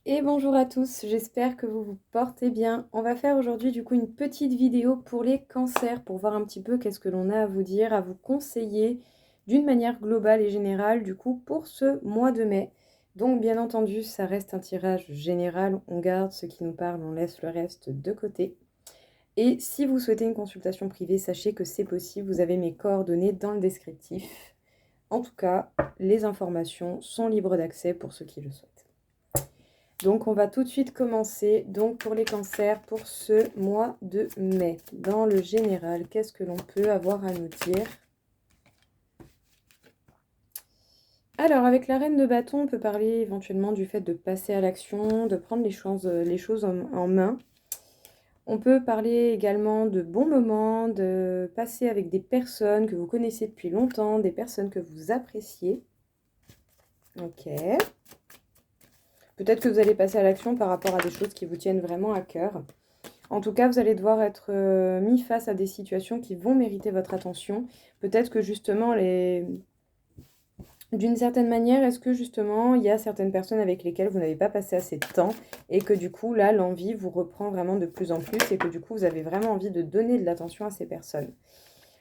Et bonjour à tous, j'espère que vous vous portez bien. On va faire aujourd'hui du coup une petite vidéo pour les cancers, pour voir un petit peu qu'est-ce que l'on a à vous dire, à vous conseiller d'une manière globale et générale du coup pour ce mois de mai. Donc bien entendu, ça reste un tirage général, on garde ce qui nous parle, on laisse le reste de côté. Et si vous souhaitez une consultation privée, sachez que c'est possible, vous avez mes coordonnées dans le descriptif. En tout cas, les informations sont libres d'accès pour ceux qui le souhaitent. Donc on va tout de suite commencer donc pour les cancers pour ce mois de mai. Dans le général, qu'est-ce que l'on peut avoir à nous dire? Alors avec la reine de bâton, on peut parler éventuellement du fait de passer à l'action, de prendre les choses en main. On peut parler également de bons moments, de passer avec des personnes que vous connaissez depuis longtemps, des personnes que vous appréciez. Ok. Peut-être que vous allez passer à l'action par rapport à des choses qui vous tiennent vraiment à cœur. En tout cas, vous allez devoir être mis face à des situations qui vont mériter votre attention. Peut-être que justement, d'une certaine manière, est-ce que justement, il y a certaines personnes avec lesquelles vous n'avez pas passé assez de temps et que du coup, là, l'envie vous reprend vraiment de plus en plus et que du coup, vous avez vraiment envie de donner de l'attention à ces personnes.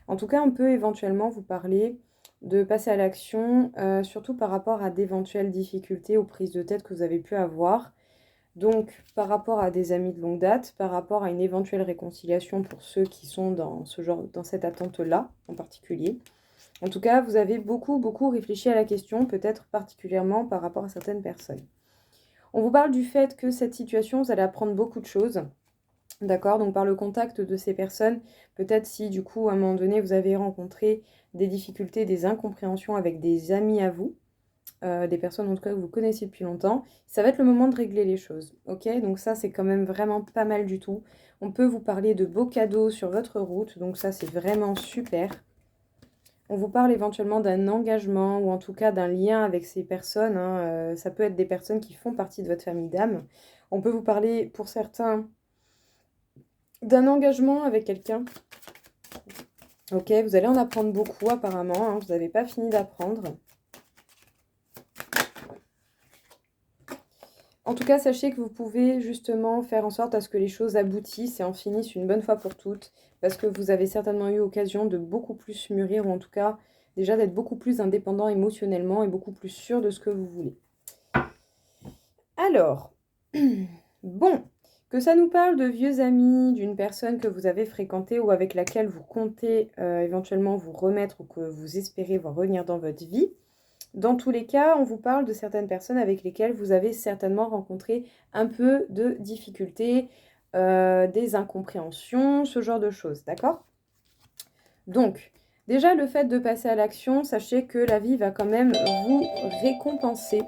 En tout cas, on peut éventuellement vous parler de passer à l'action, surtout par rapport à d'éventuelles difficultés ou prises de tête que vous avez pu avoir. Donc, par rapport à des amis de longue date, par rapport à une éventuelle réconciliation pour ceux qui sont dans dans cette attente-là en particulier. En tout cas, vous avez beaucoup réfléchi à la question, peut-être particulièrement par rapport à certaines personnes. On vous parle du fait que cette situation, vous allez apprendre beaucoup de choses. D'accord? Donc, par le contact de ces personnes, peut-être si du coup, à un moment donné, vous avez rencontré des difficultés, des incompréhensions avec des amis à vous, des personnes en tout cas que vous connaissez depuis longtemps, ça va être le moment de régler les choses. Ok, donc ça c'est quand même vraiment pas mal du tout. On peut vous parler de beaux cadeaux sur votre route, donc ça c'est vraiment super. On vous parle éventuellement d'un engagement ou en tout cas d'un lien avec ces personnes, hein. Ça peut être des personnes qui font partie de votre famille d'âme. On peut vous parler pour certains d'un engagement avec quelqu'un. Ok, vous allez en apprendre beaucoup apparemment, hein, vous n'avez pas fini d'apprendre. En tout cas, sachez que vous pouvez justement faire en sorte à ce que les choses aboutissent et en finissent une bonne fois pour toutes, parce que vous avez certainement eu occasion de beaucoup plus mûrir, ou en tout cas déjà d'être beaucoup plus indépendant émotionnellement et beaucoup plus sûr de ce que vous voulez. Alors, bon, que ça nous parle de vieux amis, d'une personne que vous avez fréquentée ou avec laquelle vous comptez éventuellement vous remettre ou que vous espérez voir revenir dans votre vie. Dans tous les cas, on vous parle de certaines personnes avec lesquelles vous avez certainement rencontré un peu de difficultés, des incompréhensions, ce genre de choses, d'accord? Donc, déjà, le fait de passer à l'action, sachez que la vie va quand même vous récompenser.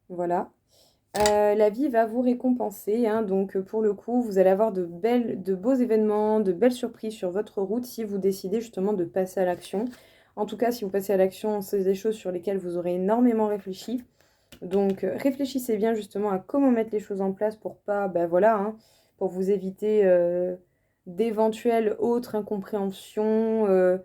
Voilà. La vie va vous récompenser, hein, donc pour le coup, vous allez avoir de beaux événements, de belles surprises sur votre route si vous décidez justement de passer à l'action. En tout cas, si vous passez à l'action, c'est des choses sur lesquelles vous aurez énormément réfléchi. Donc réfléchissez bien justement à comment mettre les choses en place pour pas, ben voilà, hein, pour vous éviter d'éventuelles autres incompréhensions,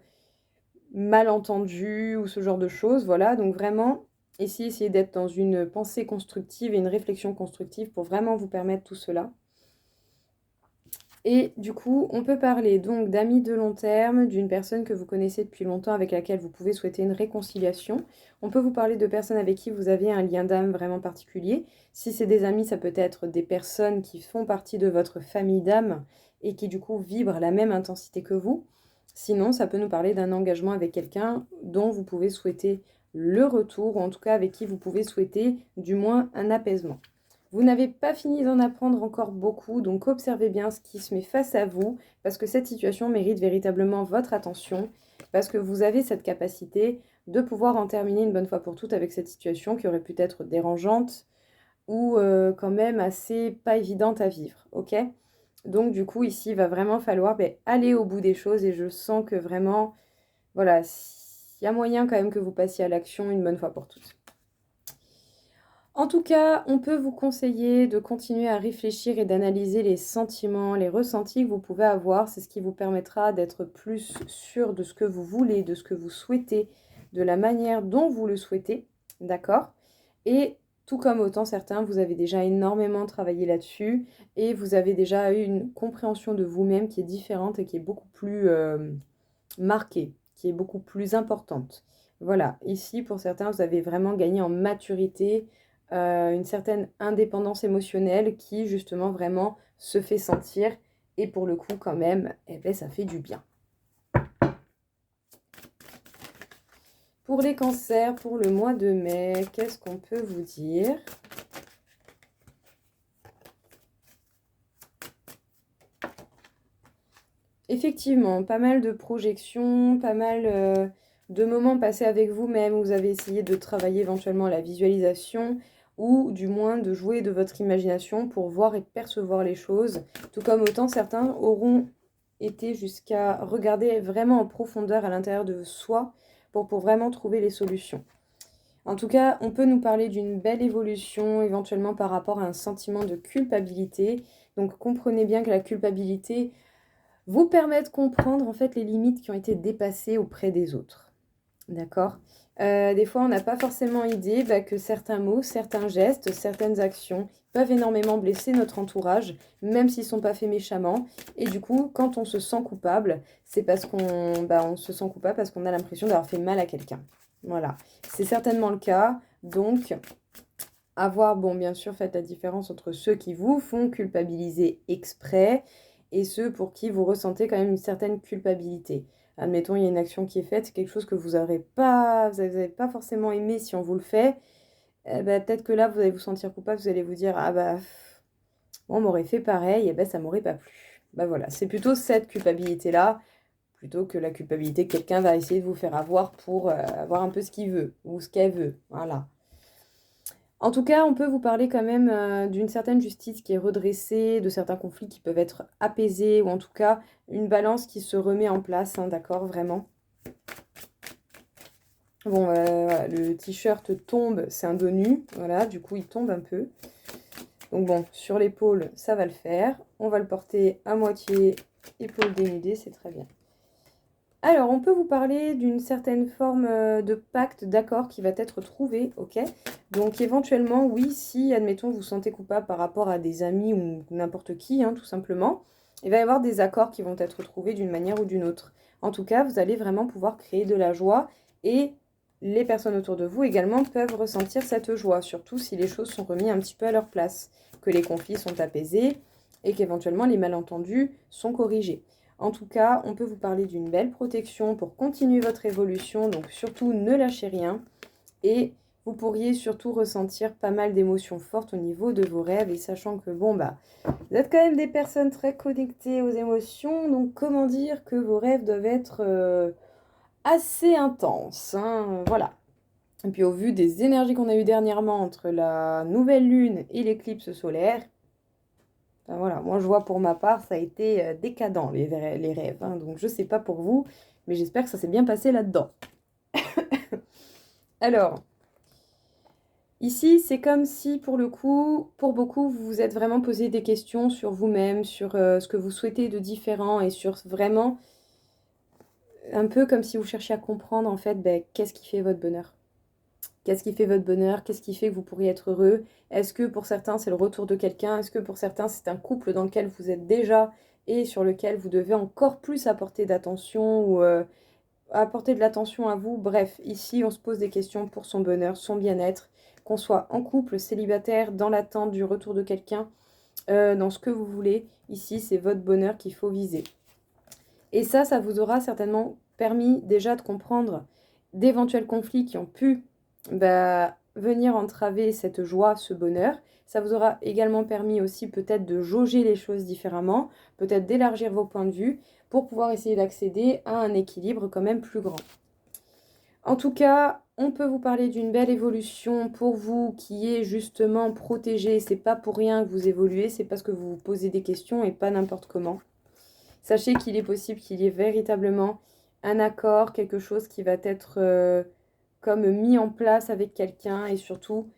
malentendus ou ce genre de choses. Voilà, donc vraiment, essayez d'être dans une pensée constructive et une réflexion constructive pour vraiment vous permettre tout cela. Et du coup, on peut parler donc d'amis de long terme, d'une personne que vous connaissez depuis longtemps avec laquelle vous pouvez souhaiter une réconciliation. On peut vous parler de personnes avec qui vous avez un lien d'âme vraiment particulier. Si c'est des amis, ça peut être des personnes qui font partie de votre famille d'âme et qui du coup vibrent à la même intensité que vous. Sinon, ça peut nous parler d'un engagement avec quelqu'un dont vous pouvez souhaiter le retour, ou en tout cas avec qui vous pouvez souhaiter du moins un apaisement. Vous n'avez pas fini d'en apprendre encore beaucoup, donc observez bien ce qui se met face à vous, parce que cette situation mérite véritablement votre attention, parce que vous avez cette capacité de pouvoir en terminer une bonne fois pour toutes avec cette situation qui aurait pu être dérangeante ou quand même assez pas évidente à vivre, ok? Donc du coup, ici, il va vraiment falloir aller au bout des choses et je sens que vraiment, voilà, il y a moyen quand même que vous passiez à l'action une bonne fois pour toutes. En tout cas, on peut vous conseiller de continuer à réfléchir et d'analyser les sentiments, les ressentis que vous pouvez avoir. C'est ce qui vous permettra d'être plus sûr de ce que vous voulez, de ce que vous souhaitez, de la manière dont vous le souhaitez, d'accord? Et Tout comme autant certains, vous avez déjà énormément travaillé là-dessus et vous avez déjà eu une compréhension de vous-même qui est différente et qui est beaucoup plus marquée, qui est beaucoup plus importante. Voilà, ici pour certains, vous avez vraiment gagné en maturité, une certaine indépendance émotionnelle qui justement vraiment se fait sentir et pour le coup quand même, eh ben, ça fait du bien. Pour les cancers, pour le mois de mai, qu'est-ce qu'on peut vous dire? Effectivement, pas mal de projections, pas mal de moments passés avec vous-même. Vous avez essayé de travailler éventuellement la visualisation ou du moins de jouer de votre imagination pour voir et percevoir les choses. Tout comme autant certains auront été jusqu'à regarder vraiment en profondeur à l'intérieur de soi pour vraiment trouver les solutions. En tout cas, on peut nous parler d'une belle évolution éventuellement par rapport à un sentiment de culpabilité. Donc comprenez bien que la culpabilité vous permet de comprendre en fait les limites qui ont été dépassées auprès des autres. D'accord? Des fois, on n'a pas forcément idée que certains mots, certains gestes, certaines actions peuvent énormément blesser notre entourage, même s'ils ne sont pas faits méchamment. Et du coup, quand on se sent coupable, c'est parce on se sent coupable parce qu'on a l'impression d'avoir fait mal à quelqu'un. Voilà, c'est certainement le cas. Donc, bon, bien sûr, faites la différence entre ceux qui vous font culpabiliser exprès et ceux pour qui vous ressentez quand même une certaine culpabilité. Admettons, il y a une action qui est faite, c'est quelque chose que vous avez pas forcément aimé si on vous le fait. Eh ben, peut-être que là, vous allez vous sentir coupable, vous allez vous dire, ah bah, on m'aurait fait pareil, et ben ça m'aurait pas plu. Bah voilà, c'est plutôt cette culpabilité-là, plutôt que la culpabilité que quelqu'un va essayer de vous faire avoir pour avoir un peu ce qu'il veut, ou ce qu'elle veut. Voilà. En tout cas, on peut vous parler quand même d'une certaine justice qui est redressée, de certains conflits qui peuvent être apaisés, ou en tout cas une balance qui se remet en place, hein, d'accord, vraiment. Bon, voilà, le t-shirt tombe, c'est un dos nu, voilà, du coup il tombe un peu. Donc bon, sur l'épaule, ça va le faire. On va le porter à moitié, épaule dénudée, c'est très bien. Alors, on peut vous parler d'une certaine forme de pacte, d'accord, qui va être trouvé, ok? Donc, éventuellement, oui, si, admettons, vous vous sentez coupable par rapport à des amis ou n'importe qui, hein, tout simplement, il va y avoir des accords qui vont être trouvés d'une manière ou d'une autre. En tout cas, vous allez vraiment pouvoir créer de la joie et les personnes autour de vous également peuvent ressentir cette joie, surtout si les choses sont remises un petit peu à leur place, que les conflits sont apaisés et qu'éventuellement les malentendus sont corrigés. En tout cas, on peut vous parler d'une belle protection pour continuer votre évolution, donc surtout ne lâchez rien. Et vous pourriez surtout ressentir pas mal d'émotions fortes au niveau de vos rêves, et sachant que bon, vous êtes quand même des personnes très connectées aux émotions, donc comment dire que vos rêves doivent être assez intenses, hein, voilà. Et puis au vu des énergies qu'on a eues dernièrement entre la nouvelle lune et l'éclipse solaire, enfin, voilà, moi je vois pour ma part, ça a été décadent les rêves, hein. Donc je sais pas pour vous, mais j'espère que ça s'est bien passé là-dedans. Alors, ici, c'est comme si pour le coup, pour beaucoup, vous vous êtes vraiment posé des questions sur vous-même, sur ce que vous souhaitez de différent et sur vraiment un peu comme si vous cherchiez à comprendre en fait qu'est-ce qui fait votre bonheur. Qu'est-ce qui fait votre bonheur? Qu'est-ce qui fait que vous pourriez être heureux? Est-ce que pour certains c'est le retour de quelqu'un? Est-ce que pour certains c'est un couple dans lequel vous êtes déjà et sur lequel vous devez encore plus apporter d'attention ou apporter de l'attention à vous? Bref, ici on se pose des questions pour son bonheur, son bien-être, qu'on soit en couple, célibataire, dans l'attente du retour de quelqu'un, dans ce que vous voulez. Ici c'est votre bonheur qu'il faut viser. Et ça vous aura certainement permis déjà de comprendre d'éventuels conflits qui ont pu venir entraver cette joie, ce bonheur. Ça vous aura également permis aussi peut-être de jauger les choses différemment, peut-être d'élargir vos points de vue pour pouvoir essayer d'accéder à un équilibre quand même plus grand. En tout cas, on peut vous parler d'une belle évolution pour vous qui est justement protégée. C'est pas pour rien que vous évoluez, c'est parce que vous vous posez des questions et pas n'importe comment. Sachez qu'il est possible qu'il y ait véritablement un accord, quelque chose qui va être comme mis en place avec quelqu'un et surtout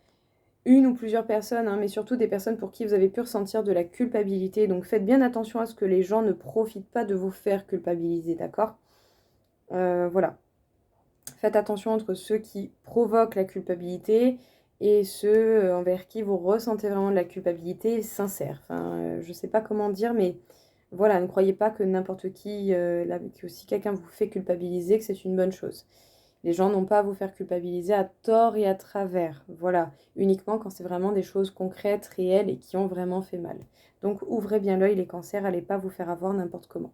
une ou plusieurs personnes, hein, mais surtout des personnes pour qui vous avez pu ressentir de la culpabilité. Donc faites bien attention à ce que les gens ne profitent pas de vous faire culpabiliser, d'accord? Voilà. Faites attention entre ceux qui provoquent la culpabilité et ceux envers qui vous ressentez vraiment de la culpabilité sincère. Enfin, je sais pas comment dire, mais voilà, ne croyez pas que n'importe qui, que si quelqu'un vous fait culpabiliser, que c'est une bonne chose. Les gens n'ont pas à vous faire culpabiliser à tort et à travers. Voilà, uniquement quand c'est vraiment des choses concrètes, réelles et qui ont vraiment fait mal. Donc ouvrez bien l'œil les cancers, allez pas vous faire avoir n'importe comment.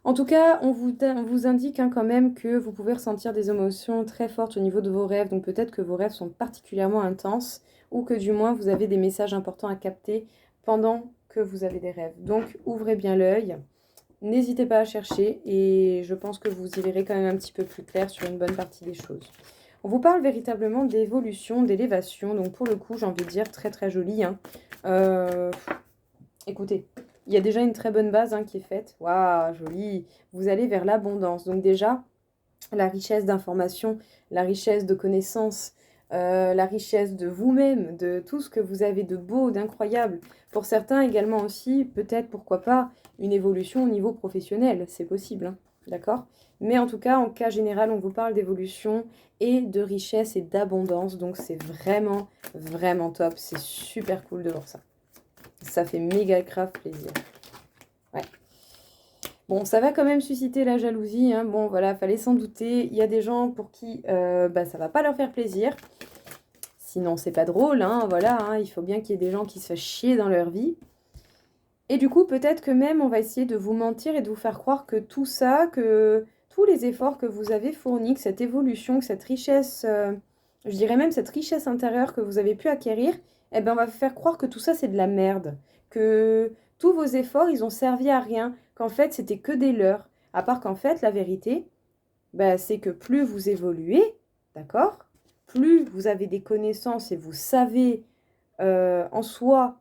En tout cas, on vous indique hein, quand même que vous pouvez ressentir des émotions très fortes au niveau de vos rêves. Donc peut-être que vos rêves sont particulièrement intenses ou que du moins vous avez des messages importants à capter pendant que vous avez des rêves. Donc ouvrez bien l'œil. N'hésitez pas à chercher et je pense que vous y verrez quand même un petit peu plus clair sur une bonne partie des choses. On vous parle véritablement d'évolution, d'élévation, donc pour le coup j'ai envie de dire très très joli. Hein. Euh, Écoutez, il y a déjà une très bonne base hein, qui est faite. Waouh, joli. Vous allez vers l'abondance. Donc déjà, la richesse d'informations, la richesse de connaissances, la richesse de vous-même, de tout ce que vous avez de beau, d'incroyable. Pour certains également aussi, peut-être, pourquoi pas, une évolution au niveau professionnel. C'est possible, hein, d'accord? Mais en tout cas, en cas général, on vous parle d'évolution et de richesse et d'abondance. Donc c'est vraiment, vraiment top. C'est super cool de voir ça. Ça fait méga grave plaisir. Ouais. Bon, ça va quand même susciter la jalousie. Hein. Bon, voilà, fallait s'en douter. Il y a des gens pour qui ça va pas leur faire plaisir. Sinon, c'est pas drôle. Hein, voilà, hein, il faut bien qu'il y ait des gens qui se fassent chier dans leur vie. Et du coup, peut-être que même on va essayer de vous mentir et de vous faire croire que tout ça, que tous les efforts que vous avez fournis, que cette évolution, que cette richesse, je dirais même cette richesse intérieure que vous avez pu acquérir, eh ben on va vous faire croire que tout ça c'est de la merde, que tous vos efforts ils ont servi à rien, qu'en fait c'était que des leurres. À part qu'en fait la vérité, bah, c'est que plus vous évoluez, d'accord? Plus vous avez des connaissances et vous savez en soi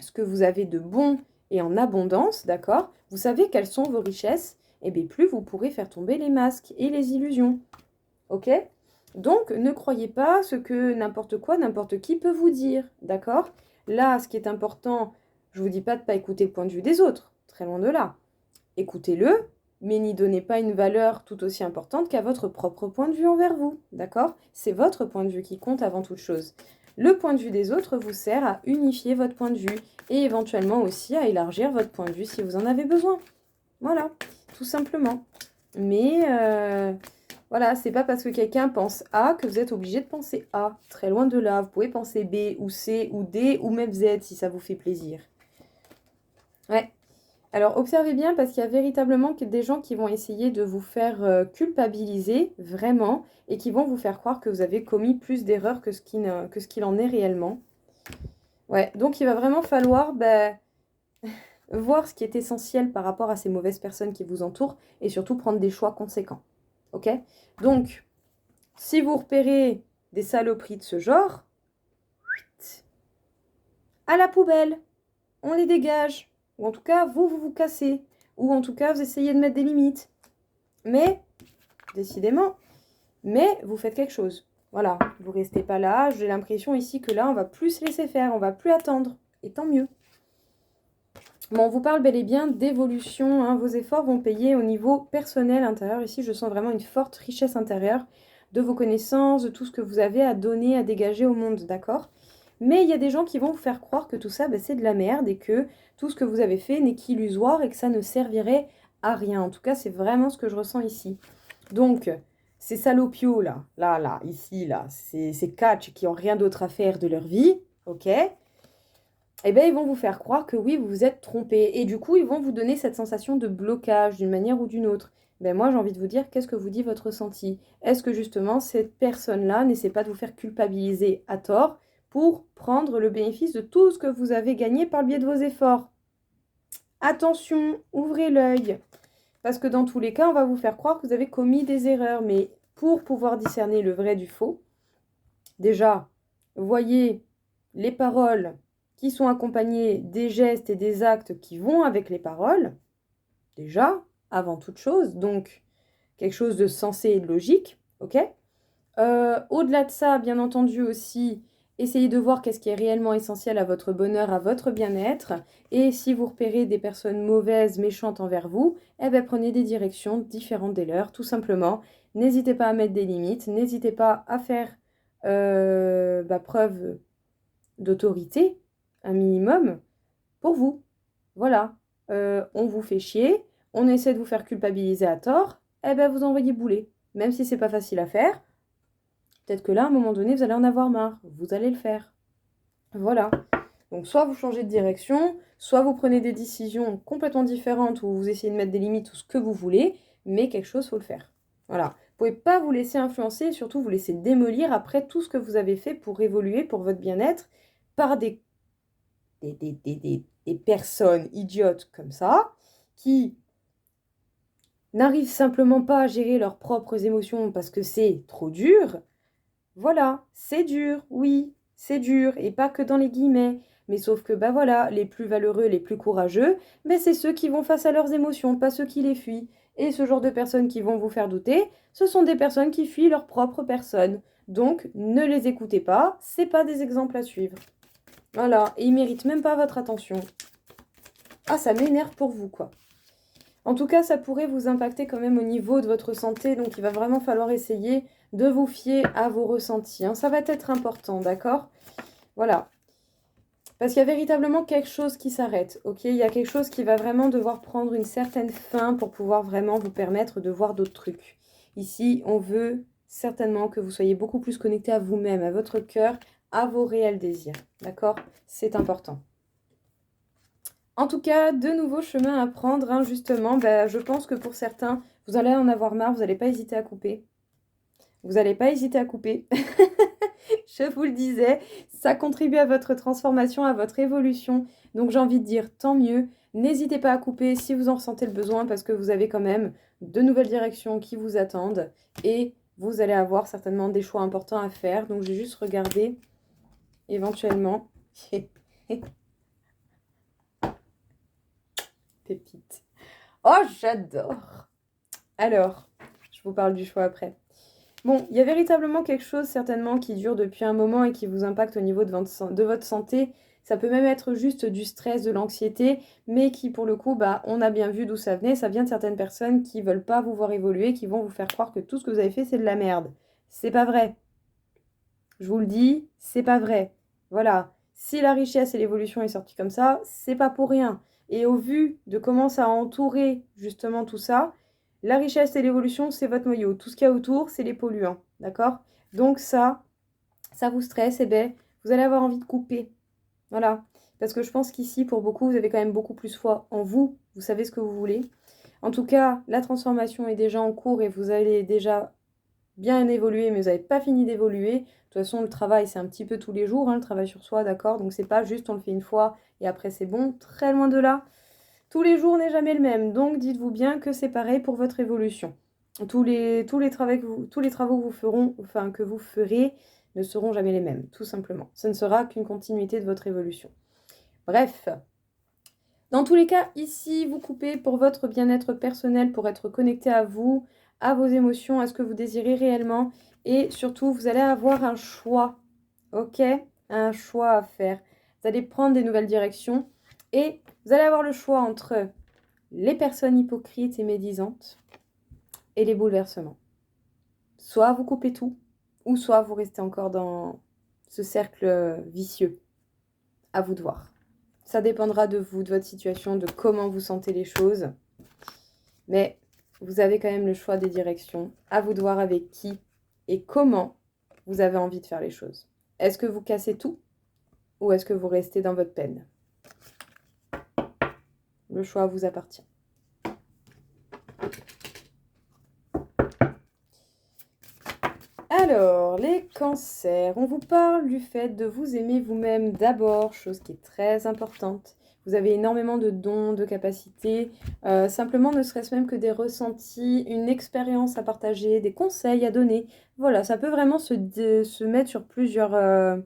ce que vous avez de bon et en abondance, d'accord? Vous savez quelles sont vos richesses, et bien plus vous pourrez faire tomber les masques et les illusions. Ok? Donc ne croyez pas ce que n'importe quoi, n'importe qui peut vous dire, d'accord? Là, ce qui est important, je vous dis pas de ne pas écouter le point de vue des autres, très loin de là. Écoutez-le, mais n'y donnez pas une valeur tout aussi importante qu'à votre propre point de vue envers vous, d'accord? C'est votre point de vue qui compte avant toute chose. Le point de vue des autres vous sert à unifier votre point de vue et éventuellement aussi à élargir votre point de vue si vous en avez besoin. Voilà, tout simplement. Mais voilà, c'est pas parce que quelqu'un pense A que vous êtes obligé de penser A. Très loin de là, vous pouvez penser B ou C ou D ou même Z si ça vous fait plaisir. Ouais. Alors observez bien parce qu'il y a véritablement des gens qui vont essayer de vous faire culpabiliser vraiment et qui vont vous faire croire que vous avez commis plus d'erreurs que que ce qu'il en est réellement. Ouais, donc il va vraiment falloir voir ce qui est essentiel par rapport à ces mauvaises personnes qui vous entourent et surtout prendre des choix conséquents. Ok? Donc, si vous repérez des saloperies de ce genre, à la poubelle, on les dégage. Ou en tout cas, vous cassez. Ou en tout cas, vous essayez de mettre des limites. Mais, décidément, mais vous faites quelque chose. Voilà, vous restez pas là. J'ai l'impression ici que là, on va plus se laisser faire, on va plus attendre. Et tant mieux. Bon, on vous parle bel et bien d'évolution. Hein. Vos efforts vont payer au niveau personnel intérieur. Ici, je sens vraiment une forte richesse intérieure de vos connaissances, de tout ce que vous avez à donner, à dégager au monde, d'accord? Mais il y a des gens qui vont vous faire croire que tout ça, c'est de la merde et que tout ce que vous avez fait n'est qu'illusoire et que ça ne servirait à rien. En tout cas, c'est vraiment ce que je ressens ici. Donc, ces salopios là, ici, là, ces catchs qui ont rien d'autre à faire de leur vie, ok? Eh bien, ils vont vous faire croire que oui, vous vous êtes trompé. Et du coup, ils vont vous donner cette sensation de blocage d'une manière ou d'une autre. Ben moi, j'ai envie de vous dire, qu'est-ce que vous dit votre ressenti? Est-ce que justement, cette personne-là n'essaie pas de vous faire culpabiliser à tort pour prendre le bénéfice de tout ce que vous avez gagné par le biais de vos efforts? Attention, ouvrez l'œil. Parce que dans tous les cas, on va vous faire croire que vous avez commis des erreurs. Mais pour pouvoir discerner le vrai du faux, déjà, voyez les paroles qui sont accompagnées des gestes et des actes qui vont avec les paroles, déjà, avant toute chose, donc quelque chose de sensé et de logique, ok? Au-delà de ça, bien entendu aussi, essayez de voir qu'est-ce qui est réellement essentiel à votre bonheur, à votre bien-être, et si vous repérez des personnes mauvaises, méchantes envers vous, eh bien prenez des directions différentes des leurs, tout simplement. N'hésitez pas à mettre des limites, n'hésitez pas à faire preuve d'autorité, un minimum, pour vous. Voilà. On vous fait chier, on essaie de vous faire culpabiliser à tort, eh ben vous envoyez bouler. Même si c'est pas facile à faire, peut-être que là, à un moment donné, vous allez en avoir marre. Vous allez le faire. Voilà. Donc soit vous changez de direction, soit vous prenez des décisions complètement différentes où vous essayez de mettre des limites ou ce que vous voulez, mais quelque chose, faut le faire. Voilà. Vous pouvez pas vous laisser influencer et surtout vous laisser démolir après tout ce que vous avez fait pour évoluer, pour votre bien-être, par des personnes idiotes comme ça, qui n'arrivent simplement pas à gérer leurs propres émotions parce que c'est trop dur. Voilà, c'est dur, oui, c'est dur, et pas que dans les guillemets. Mais sauf que, bah voilà, les plus valeureux, les plus courageux, mais c'est ceux qui vont face à leurs émotions, pas ceux qui les fuient. Et ce genre de personnes qui vont vous faire douter, ce sont des personnes qui fuient leur propre personne. Donc, ne les écoutez pas, c'est pas des exemples à suivre. Voilà, et ils méritent même pas votre attention. Ah, ça m'énerve pour vous, quoi. En tout cas, ça pourrait vous impacter quand même au niveau de votre santé, donc il va vraiment falloir essayer de vous fier à vos ressentis, hein. Ça va être important, d'accord? Voilà. Parce qu'il y a véritablement quelque chose qui s'arrête, ok? Il y a quelque chose qui va vraiment devoir prendre une certaine fin pour pouvoir vraiment vous permettre de voir d'autres trucs. Ici, on veut certainement que vous soyez beaucoup plus connecté à vous-même, à votre cœur, à vos réels désirs, d'accord? C'est important. En tout cas, de nouveaux chemins à prendre, hein, justement, je pense que pour certains, vous allez en avoir marre, vous n'allez pas hésiter à couper. Vous n'allez pas hésiter à couper. Je vous le disais, ça contribue à votre transformation, à votre évolution. Donc j'ai envie de dire tant mieux. N'hésitez pas à couper si vous en ressentez le besoin parce que vous avez quand même de nouvelles directions qui vous attendent et vous allez avoir certainement des choix importants à faire. Donc j'ai juste regardé éventuellement. Pépite. Oh, j'adore. Alors, je vous parle du choix après. Bon, il y a véritablement quelque chose certainement qui dure depuis un moment et qui vous impacte au niveau de votre santé. Ça peut même être juste du stress, de l'anxiété, mais qui pour le coup, on a bien vu d'où ça venait. Ça vient de certaines personnes qui veulent pas vous voir évoluer, qui vont vous faire croire que tout ce que vous avez fait, c'est de la merde. C'est pas vrai. Je vous le dis, c'est pas vrai. Voilà. Si la richesse et l'évolution est sortie comme ça, c'est pas pour rien. Et au vu de comment ça a entouré justement tout ça, la richesse et l'évolution, c'est votre noyau. Tout ce qu'il y a autour, c'est les polluants. D'accord? Donc ça vous stresse, et vous allez avoir envie de couper. Voilà. Parce que je pense qu'ici, pour beaucoup, vous avez quand même beaucoup plus foi en vous. Vous savez ce que vous voulez. En tout cas, la transformation est déjà en cours et vous allez déjà bien évoluer, mais vous n'avez pas fini d'évoluer. De toute façon, le travail, c'est un petit peu tous les jours, hein, le travail sur soi, d'accord? Donc, c'est pas juste on le fait une fois et après c'est bon. Très loin de là. Tous les jours n'est jamais le même. Donc, dites-vous bien que c'est pareil pour votre évolution. Tous les travaux que vous ferez ne seront jamais les mêmes, tout simplement. Ce ne sera qu'une continuité de votre évolution. Bref. Dans tous les cas, ici, vous coupez pour votre bien-être personnel, pour être connecté à vous, à vos émotions, à ce que vous désirez réellement. Et surtout, vous allez avoir un choix, ok? Un choix à faire. Vous allez prendre des nouvelles directions et vous allez avoir le choix entre les personnes hypocrites et médisantes et les bouleversements. Soit vous coupez tout, ou soit vous restez encore dans ce cercle vicieux. À vous de voir. Ça dépendra de vous, de votre situation, de comment vous sentez les choses. Mais vous avez quand même le choix des directions. À vous de voir avec qui et comment vous avez envie de faire les choses. Est-ce que vous cassez tout ou est-ce que vous restez dans votre peine? Le choix vous appartient. Alors, les cancers. On vous parle du fait de vous aimer vous-même d'abord, chose qui est très importante. Vous avez énormément de dons, de capacités, simplement ne serait-ce même que des ressentis, une expérience à partager, des conseils à donner. Voilà, ça peut vraiment se mettre sur plusieurs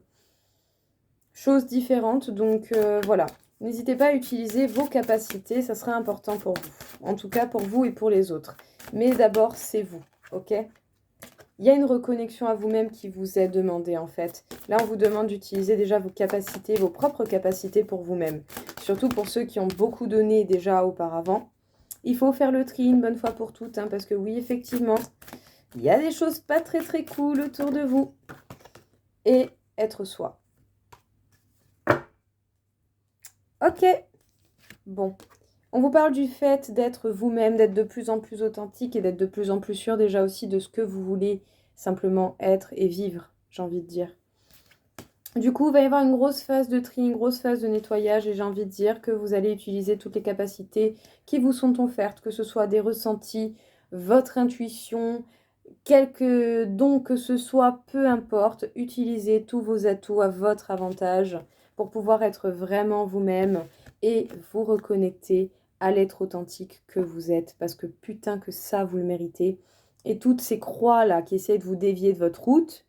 choses différentes. Donc voilà, n'hésitez pas à utiliser vos capacités, ça sera important pour vous. En tout cas pour vous et pour les autres. Mais d'abord, c'est vous, ok ? Il y a une reconnexion à vous-même qui vous est demandée en fait. Là, on vous demande d'utiliser déjà vos capacités, vos propres capacités pour vous-même. Surtout pour ceux qui ont beaucoup donné déjà auparavant. Il faut faire le tri une bonne fois pour toutes, hein, parce que oui, effectivement, il y a des choses pas très très cool autour de vous. et être soi. Ok, bon. On vous parle du fait d'être vous-même, d'être de plus en plus authentique et d'être de plus en plus sûr déjà aussi de ce que vous voulez simplement être et vivre, j'ai envie de dire. Du coup, il va y avoir une grosse phase de tri, une grosse phase de nettoyage et j'ai envie de dire que vous allez utiliser toutes les capacités qui vous sont offertes, que ce soit des ressentis, votre intuition, quelques dons que ce soit, peu importe, utilisez tous vos atouts à votre avantage pour pouvoir être vraiment vous-même et vous reconnecter à l'être authentique que vous êtes parce que putain que ça, vous le méritez. Et toutes ces croix-là qui essaient de vous dévier de votre route,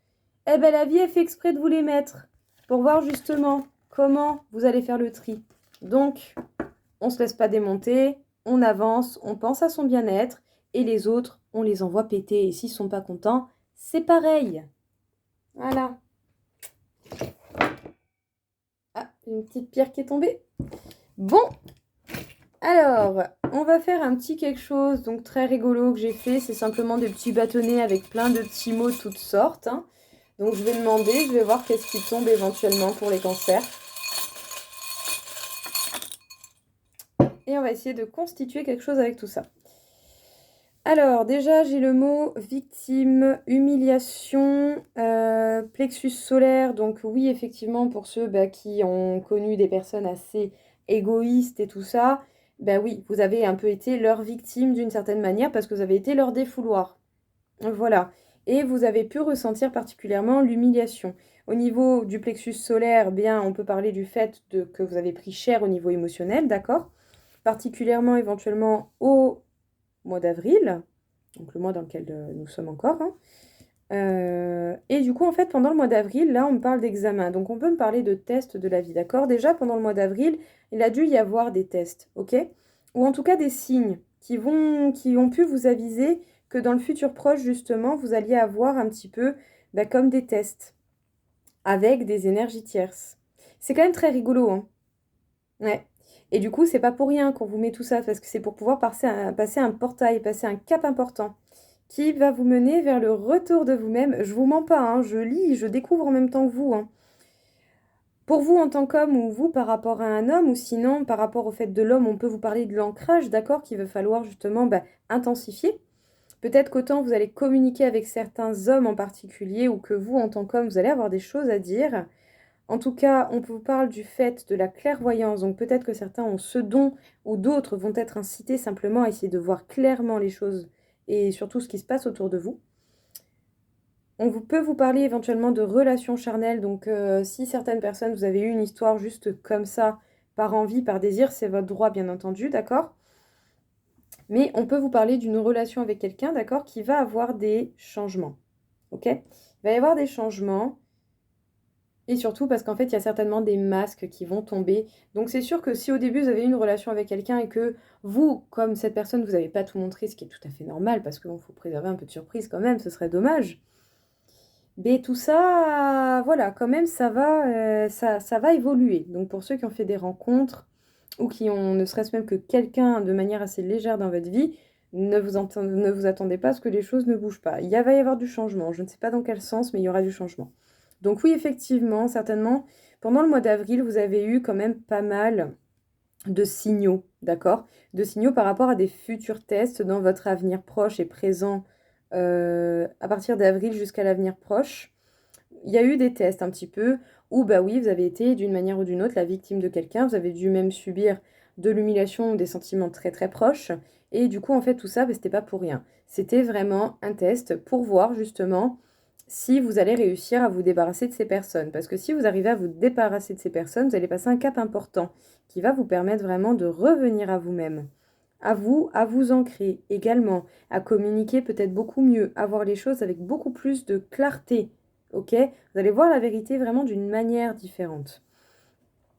eh ben la vie, elle fait exprès de vous les mettre pour voir justement comment vous allez faire le tri. Donc, on se laisse pas démonter, on avance, on pense à son bien-être et les autres, on les envoie péter. Et s'ils sont pas contents, c'est pareil. Voilà. Ah, une petite pierre qui est tombée. Bon, alors, on va faire un petit quelque chose donc très rigolo que j'ai fait. C'est simplement des petits bâtonnets avec plein de petits mots de toutes sortes. Hein. Donc je vais demander, je vais voir qu'est-ce qui tombe éventuellement pour les cancers. Et on va essayer de constituer quelque chose avec tout ça. Alors, déjà, j'ai le mot victime, humiliation, plexus solaire. Donc oui, effectivement, pour ceux qui ont connu des personnes assez égoïstes et tout ça, oui, vous avez un peu été leur victime d'une certaine manière parce que vous avez été leur défouloir. Voilà. Et vous avez pu ressentir particulièrement l'humiliation. Au niveau du plexus solaire, bien, on peut parler du fait que vous avez pris cher au niveau émotionnel, d'accord? Particulièrement éventuellement au mois d'avril, donc le mois dans lequel nous sommes encore. Hein. Et du coup, en fait, pendant le mois d'avril, là, on me parle d'examen. Donc, on peut me parler de tests de la vie, d'accord? Déjà, pendant le mois d'avril, il a dû y avoir des tests, ok? Ou en tout cas des signes qui ont pu vous aviser que dans le futur proche, justement, vous alliez avoir un petit peu comme des tests avec des énergies tierces. C'est quand même très rigolo, hein? Ouais. Et du coup, c'est pas pour rien qu'on vous met tout ça, parce que c'est pour pouvoir passer un portail, passer un cap important qui va vous mener vers le retour de vous-même. Je vous mens pas, hein, je lis, je découvre en même temps que vous. Hein. Pour vous en tant qu'homme ou vous par rapport à un homme, ou sinon par rapport au fait de l'homme, on peut vous parler de l'ancrage, d'accord, qu'il va falloir justement intensifier. Peut-être qu'autant vous allez communiquer avec certains hommes en particulier, ou que vous en tant qu'homme, vous allez avoir des choses à dire. En tout cas, on vous parle du fait de la clairvoyance, donc peut-être que certains ont ce don ou d'autres vont être incités simplement à essayer de voir clairement les choses et surtout ce qui se passe autour de vous. Peut vous parler éventuellement de relations charnelles, donc si certaines personnes, vous avez eu une histoire juste comme ça, par envie, par désir, c'est votre droit bien entendu, d'accord? Mais on peut vous parler d'une relation avec quelqu'un, d'accord, qui va avoir des changements, ok? Il va y avoir des changements. Et surtout parce qu'en fait, il y a certainement des masques qui vont tomber. Donc c'est sûr que si au début, vous avez eu une relation avec quelqu'un et que vous, comme cette personne, vous n'avez pas tout montré, ce qui est tout à fait normal, parce qu'il faut préserver un peu de surprise quand même, ce serait dommage. Mais tout ça, voilà, quand même, ça va évoluer. Donc pour ceux qui ont fait des rencontres ou qui ont ne serait-ce même que quelqu'un de manière assez légère dans votre vie, ne vous attendez pas à ce que les choses ne bougent pas. Va y avoir du changement. Je ne sais pas dans quel sens, mais il y aura du changement. Donc oui, effectivement, certainement, pendant le mois d'avril, vous avez eu quand même pas mal de signaux, d'accord? De signaux par rapport à des futurs tests dans votre avenir proche et présent à partir d'avril jusqu'à l'avenir proche. Il y a eu des tests un petit peu où, oui, vous avez été d'une manière ou d'une autre la victime de quelqu'un, vous avez dû même subir de l'humiliation ou des sentiments très très proches. Et du coup, en fait, tout ça, c'était pas pour rien. C'était vraiment un test pour voir justement si vous allez réussir à vous débarrasser de ces personnes. Parce que si vous arrivez à vous débarrasser de ces personnes, vous allez passer un cap important qui va vous permettre vraiment de revenir à vous-même, à vous ancrer également, à communiquer peut-être beaucoup mieux, à voir les choses avec beaucoup plus de clarté. Ok? Vous allez voir la vérité vraiment d'une manière différente.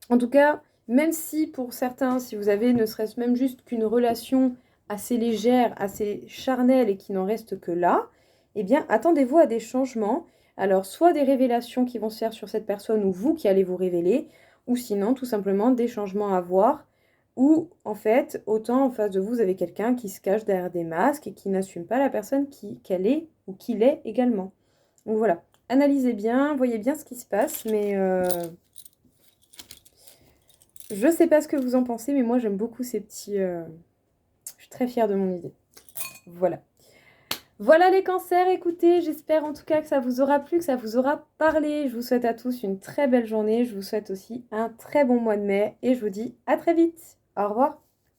En tout cas, même si pour certains, si vous avez ne serait-ce même juste qu'une relation assez légère, assez charnelle et qui n'en reste que là, eh bien, attendez-vous à des changements. Alors, soit des révélations qui vont se faire sur cette personne ou vous qui allez vous révéler, ou sinon, tout simplement, des changements à voir. Ou, en fait, autant en face de vous, vous avez quelqu'un qui se cache derrière des masques et qui n'assume pas la personne qu'elle est ou qu'il est également. Donc voilà. analysez bien, voyez bien ce qui se passe, mais je ne sais pas ce que vous en pensez, mais moi j'aime beaucoup ces petits... Je suis très fière de mon idée. Voilà. Voilà les cancers, écoutez, j'espère en tout cas que ça vous aura plu, que ça vous aura parlé. Je vous souhaite à tous une très belle journée, je vous souhaite aussi un très bon mois de mai et je vous dis à très vite. Au revoir.